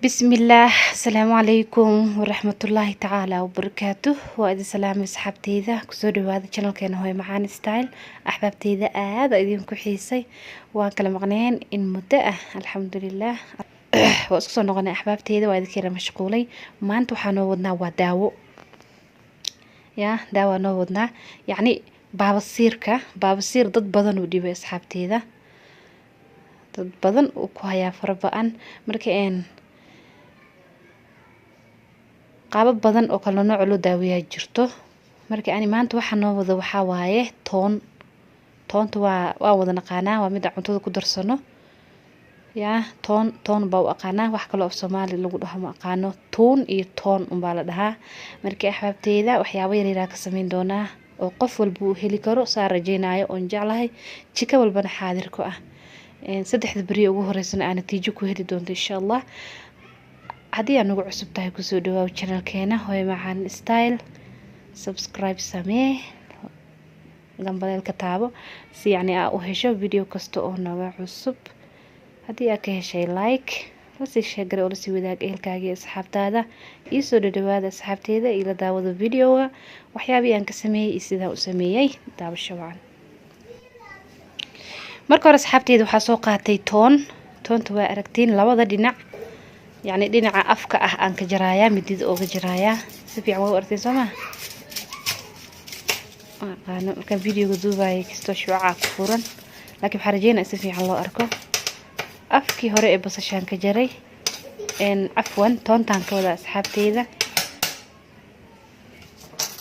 بسم الله السلام عليكم ورحمة الله تعالى وبركاته وإذا سلام أصحابتي ذا كسودو هذا channel كان هو معاني ستايل أحبابتي ذا هذا إذن كحيسي وكلام مغنين إن مدة الحمد لله وأسكسو نغني أحبابتي ذا وإذا كيرا مشغولي ما أنتو حانودنا وداو يا داو نودنا يعني باب السير ضد بدن وديبي أصحابتي ذا ضد بدن وكوهيا فربان مركين qaabab badan oo kala nooc loo daaweeyaa jirto markii aan maanta waxa noo wada waxa waaye toonta waa wada naqaanaa waa mid cuntada ku darsano toon baa u aqaanaa wax kale oo Soomaali lagu dhaho ma aqaano toon iyo toon baa la dhahaa markii axbaabteeda waxyaabo yar yar ka sameyn doonaa oo qof walba uu heli karo saa rajeenaayo oo jeclahay jika walbana xaadir ku ah saddexda bari ugu horeysana aan natiijo ku heli doonto insha Allah haddii aad nagu cusub tahay kusoo dhawaaw channelkeena hooyo macaan style subscribe samee gambalelka taabo si yani aad u hesho video kasta oo naga cusub haddii aad ka heshay like la sii sheegay oo la sii wadaag ehelkaaga iyo asxaabtaada iyo soo dhawaada asxaabteeda ila daawada videoga waxyaabii aan ka sameeyay iyo sida u sameeyay daawasho wacan marka hore asxaabteeda waxa soo qaatay toonta waa aragtiin labada dhinac يعني دينا أفكا أنك جرايا مديد أوغ جرايا سفي عمو أرتين سوما كان فيديو قدوبا يكستو شوعا كفورا لكن بحرجينا سفي الله أركو أفكي هوري بصشان كجري إن عفوا تونتان كولا أصحابتي ذا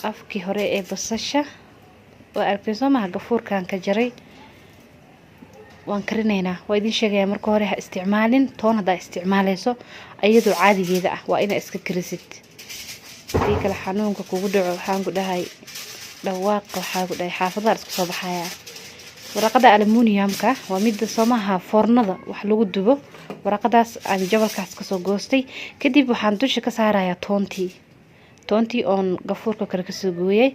أفكي هوري بصشا وأرتين سوما قفور كان كجري waan karinayna waa idin sheegaya marka hore ha isticmaalin toon hada isticmaalayso ayadu caadigeeda ah waa ina iska karisid hadii kala xanuunka kugu dhaco waxaan ku dhahay dhawaaq waxa ku dhahay xaafadaha isku soo baxaya warqada aluminiyamka waa mid Soomaha foornada wax lagu dubo warqadaas aan jabalkaas ka soo goostay kadib waxaan dusha ka saarayaa toontii on gafuurka kale ka soo gooyay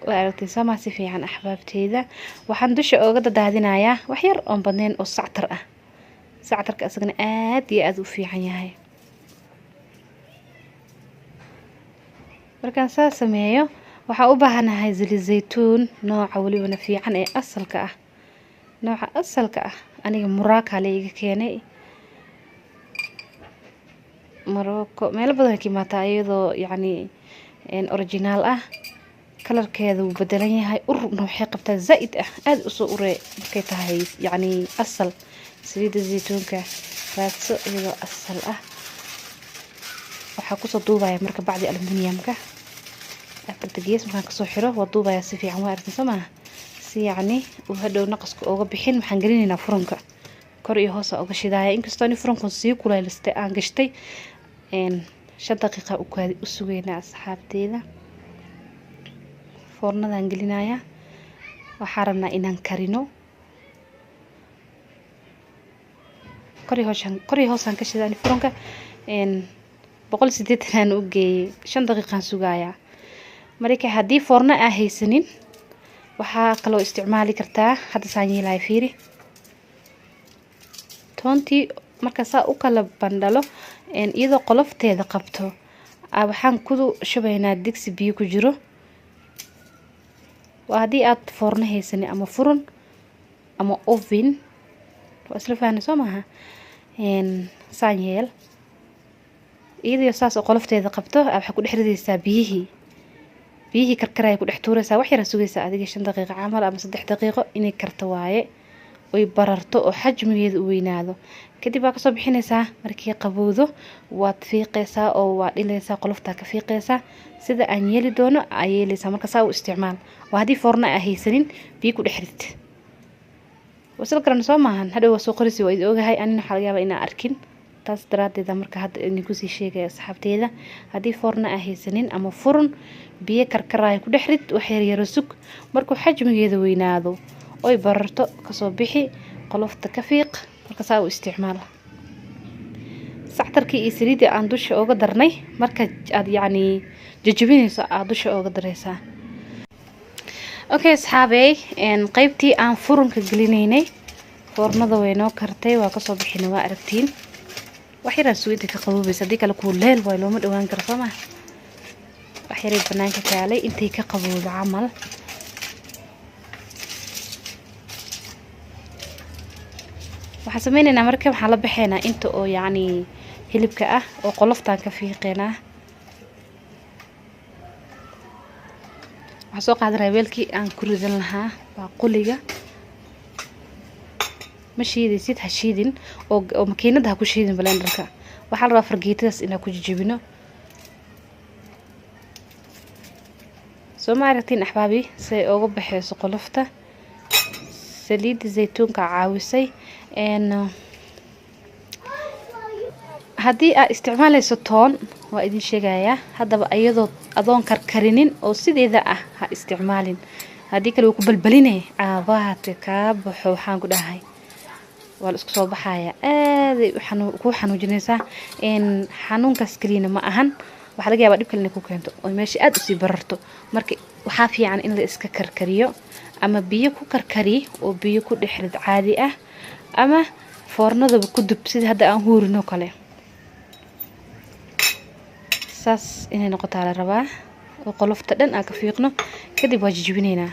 وأرتي سما سفي عن أحبابتي ذا وحندش أوجد دهدنايا وحير أم بدين أو سعتر كأسجن آدي أذو في عنياي ولكن ساسمية وحأوبها أنا هاي زل الزيتون نوع ولي ونفي عن إيه نوع أصل كأ أنا مراك عليه كيني مراكو ما لبده كي ما تايدو يعني إن أوريجينال كلر كذا وبدلني هاي نوحي قبتها زائد أد أصوري بكيتها هاي يعني أصل سريد الزيتون كفاتسو هذا أصل وحكوسو دوبا يا مركب بعد ألمنيوم أكل تجيس مكان كسو حلو والدوبا يا سيفي عمار تسمع سي يعني وهدو نقص أوجا بحين محنجرين فرنكا كوري هوسا أوجا شدايا إنك استاني فرنكون سيكو لا الاستقان قشتي إن شد دقيقة وكادي أسوينا أصحابتي ذا foornadan gelinaya waxa rabnaa inaan karino kori hoosan ka shidaan furanka 180 aan u geeyay 5 daqiiqan sugaya markii hadii foorna ah haysanin waxa kale oo isticmaali kartaa hada saanyilay fiiri toontii marka saa u kala bandalo iyadoo qolofteeda qabto waxaan ku shubaynaa digsi biyo ku jiro وهذه أد فرن هيسني أما فرن أما أوفن وأسلف أنا سمعها إن سانيل إذا يساس قلفت إذا قبته أو حكون إحدى بيه كركرة يكون إحتورة سواحي رسوي ساعة 5 دقيقة عمل أما 6 دقيقة إني كرتواعي ويبررته حجم وينادو كدي بقى صبحين ساعة مركي قبوضه وتفيقسا أو إليسا قلفتها كفيقسا سيدا أن يلي دونه أيليسا مركسا واستعمال وهذه فرنا أهيسنين بيكو دحرت وصل كرنا سوماهن هذا هو سوق رسي وإذا هاي أنا حاليا بينا أركن تاس درات إذا مركا هاد نيكوسي شيء يا صاحبتي إذا هذه فرنا أهيسنين أما فرن بيكركرا يكو دحرت وحير يرسك مركو حجم يذوينادو oy bararto kasoo bixi qolofta ka fiiq marka saa u isticmaal sactarkii iyo saliidii aan dusha uga darnay marka aad yani jajabinayso aad dusha uga dareysaa okay asxaabey qaybtii aan furunka gelinaynay foornada way noo kartay waa kasoo bixina waa aragtiin wax yar suuqida ka qaboobaysa hadii kale ku leel way looma dhawaan karo Soomaa wax yar banaanka kaalay intay ka qaboodo camal waxa sameeynaa markaa waxa la bixinaa inta oo yaani hilibka ah oo qoloftaan ka fiiqeena waxa soo qaaday weelkii aan ku ridan lahaa baaquliga mashiidaysid ha shiidin oo makiinada ha ku shiidin blenderka waxa la rabaa fargeetadaas inaa ku jijibino soo ma aragtiin axbaabi say uga baxayso qolofta saliid zaytuunka caawisay haddii aad isticmaalayso toon waa idin sheegayaa haddaba iyadoo adoon karkarinin oo sideeda ah ha isticmaalin haddii kale uu ku balbalinay caabaha ka baxo waxaan ku dhahay waa la isku soo baxaya aad ku xanuujinaysaa xanuunkaas kaliina ma ahan waxa laga yaabaa dib kale inay ku keento oo meesha aad u sii bararto marka waxaa fiican in la iska karkariyo ama biyo ku karkari oo biyo ku dhexrid caadi ah ama foornadaba ku dub sida hadda aan huurino kale saas inay noqoto la rabaa oo qolofta dhan aan ka fiiqno kadib waa jijibinaynaa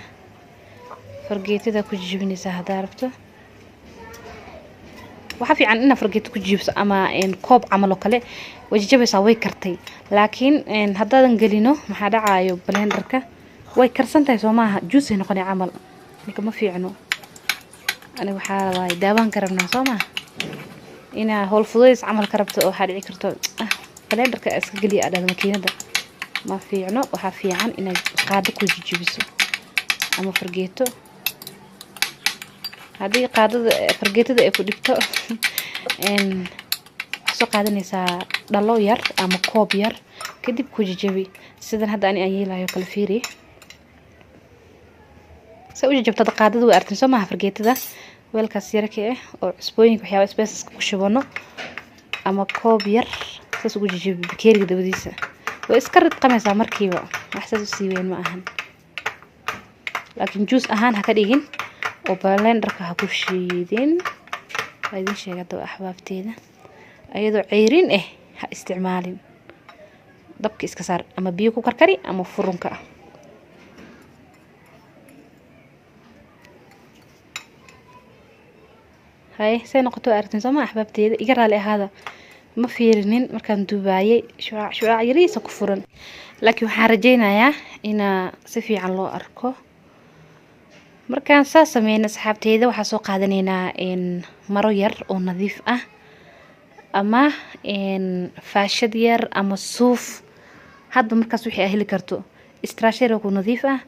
fargeetada ku jijibinaysaa hadaa rabto waxa fiican in fargeeto ku jijibso ama koob camal oo kale wajijabaysaa way kartay laakiin haddaadan gelino maxaa dhacaayo blenderka way karsantahay Soomaa juice ay noqonay camal marka ma fiicno أنا بحاول داوان كربنا صوما إنا هول فضيس عمل كربت أو حد عكرته بلندر كأسقلي على الماكينة ده ما في عنو وحفي عن إنا قادك وجيجي بسو أما فرقيته هذه قادة فرقيته ده إفوديكتو إن حسو قادة نسا دلو ير أما كوب ير كدي بكوجيجي سيدان هذا أنا أيلا يوكل فيري سوي جبت قادة وأرتن سوما فرقيته ده weelkaas yarka ah oo cusbooyinka waxyaabo spaces ku shubano ama koob yar saas ugu jijibi bakeeriga dabadiisa way iska ridqamaysaa markiiba wax saas u siibeen ma ahan laakiin juice ahaan ha ka dhigin oo blenderka ha ku shiidin waa idin sheegay axbaabteeda ayadoo ceyrin ha isticmaalin dabka iska saar ama biyo ku karkari ama furunka هاي سنقطو أرتن سما أحبابتي يقرأ لي هذا ما فيرنين مركان دبي شو عيريس كفرن لكن حرجينا يا إنا سفي عن الله أركو مركان ساسا من أصحابتي ذا وحسو قادنينا إن مروير أو نظيف أما إن فاشدير أما الصوف هذا مركز وحي أهلي كرتو استراشير وكو نظيفة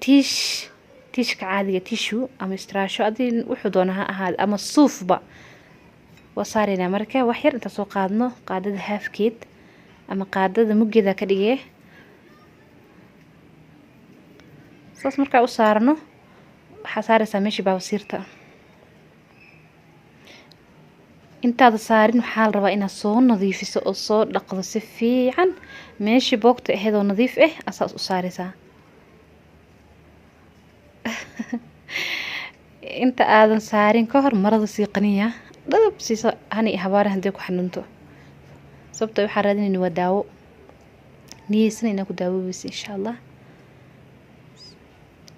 تيشك عادية تيشو أما استراشو أدين وحدونها هذا أما الصوف بقى وصارينا مركا وحير انت سو قادنو قادة هاف كيد أما قادة مجدة كديه صاص مركا وصارنو حصاري ساميشي باوسيرتا انت هذا صارين حال ربا إنا صو نظيف صو لقض سفي عن ماشي بوقت هذا نظيف أساس وصاري سا انت آذن سارين كهر مرض سيقنية ضرب سيسا هني هباره هنديكو حنونتو sababta waxaan raadin inuu daawo niyeysan inaan ku daawo bas insha Allah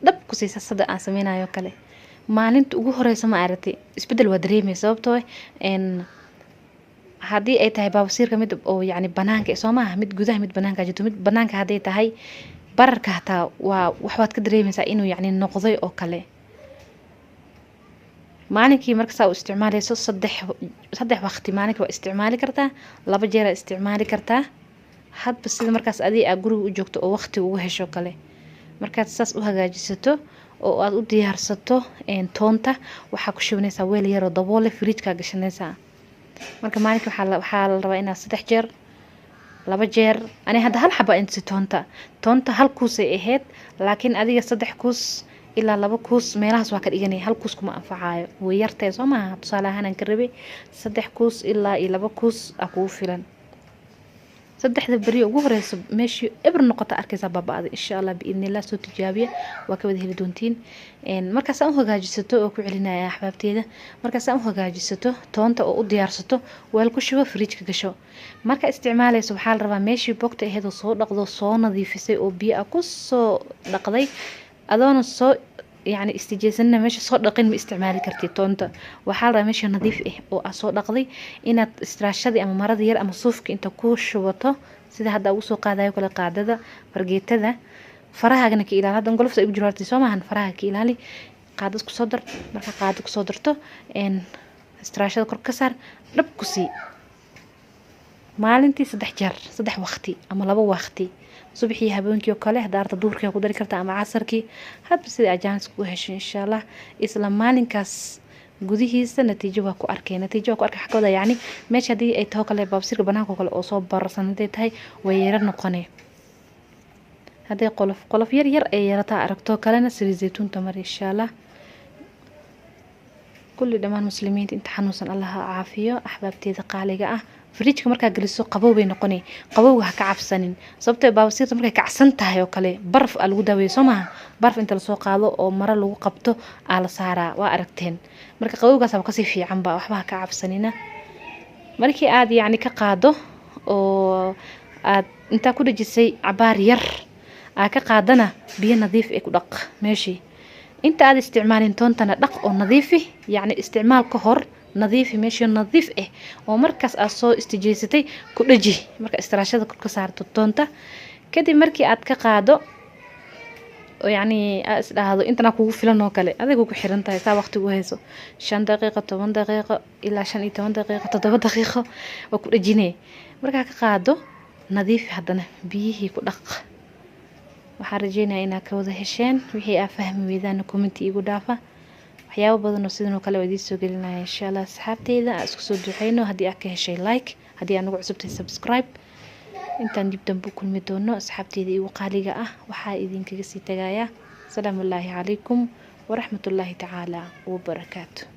dab ku siisa sada aan sameeynayo kale maalinta ugu horeysa ma aragtay isbedel waa dareemay sababtoo hadii ay tahay baabsiirka mid oo yaani banaanka Soomaha mid gudaha mid banaanka jirto mid banaanka hadii tahay bararka hataa waa wax waad ka dareemaysaa inuu yaani noqday oo kale maalinkii marka saa u isticmaalayso saddex waqti maalinka waa isticmaali kartaa laba jeer isticmaali kartaa hadba sida markaas adii aad guriga u joogto oo waqti ugu hesho kale markaad saas u hagaajisato oo aad u diyaarsato toonta waxa ku shubnaysaa weel yar oo daboole fridge-ka gashanaysaa marka maalinka waxa la rabaa inaad saddex jeer laba jeer ani hadda hal xaba inta toonta hal kuus ay ahayd laakiin adiga saddex kuus ilaa laba kuus meelahaas waa ka dhiganay hal kuus kuma anfacaayo way yartay Soomaha tusaale ahaan aan ka rabay saddex kuus ilaa laba kuus aku filan saddexda bari ugu horeyso meeshii ibr noqota arkaysa baaba'ada insha Allah biidnillah soo tijaabiya waa ka wada heli doontiin markaas aan hagaajisato oo ku celinaya axbaabteeda markaas aan hagaajisato toonta oo u diyaarsato weel ku shubo fridge ka gasho marka isticmaalayso waxaa la rabaa meeshii bogta ahayd oo soo dhaqdo soo nadiifisay oo biyo ku soo dhaqday adoona soo يعني استجازنا ماشي صوت دقين باستعمالي كرتي تونتا وحالة ماشي نظيف او اسو دقدي ان استراشدي اما مرض ير اما صوفك انت كوش وطو سيده هدا وسو قادايو كلا قادada fargeetada farahaagna ka ilaali hadan golofta ay jirartay Soomahan faraha ka ilaali qaad isku soo dar marka qaad ku soo darto istiraashada kor ka saar dhab ku sii maalintii 3 jeer 3 waqti ama 2 waqti subaxii habeenkii kale hadaarta duurkii ku dari kartaa ama casarkii hadba sida ajaans ku hesho insha Allah isla maalinkaas gudihiisa natiijo waa ku arkay xaqooda yani meesha hadii ay taho kale baabsirka banaanka kale oo soo bararsan haday tahay way yar noqonay haday qolof yar ay yarata aragto kalena saliid zeytuun tamar insha Allah kulli dhamaan muslimiinta inta xanuunsan Allah caafiyo ahbaabteeda qaaliga ah fridge marka galiso qabow bay noqonay qabowga ka cabsanin sababtoo baabsiirta markay kacsan tahay oo kale barf lagu daweeyo Soomaha barf inta la soo qaado oo mara lagu qabto ala saara waa aragteen marka qabowgaas ka si fiican ba waxba ka cabsanina markii aad yani ka qaado oo aad inta ku dhajisay cabaar yar ka qaadana biyo nadiif ah ku dhaq meeshii inta aad isticmaalin toontana dhaq oo nadiifi yani isticmaal ka hor نظيف ماشي نظيف ومركز أصو استجيستي كودجي مركز استراشة كل صارت التونتا كدي مركي أتك قادو يعني هذا أنت ناكو فلان وكله هذا كوك حرنتا تا وقت جوهزو 5 دقيقة 8 دقيقة إلا 8 دقيقة 7 دقيقة وكودجيني مركز قادو نظيف هذا بيه كودق وحرجينا إنا كوذا هشين وهي أفهم وإذا كومنتي يقول دافع waxyaabo badan oo sidoo kale wadi soo gelinaya insha Allah asxaabteeda isku soo duxeyno hadii aad ka heshay like hadii aad nagu cusubtay subscribe intaan dib dambe kulmi doono asxaabteeda iyo qaaliga ah waxa idinkaga sii tagaya salaamu alaykum wa rahmatullahi ta'ala wa barakaatuh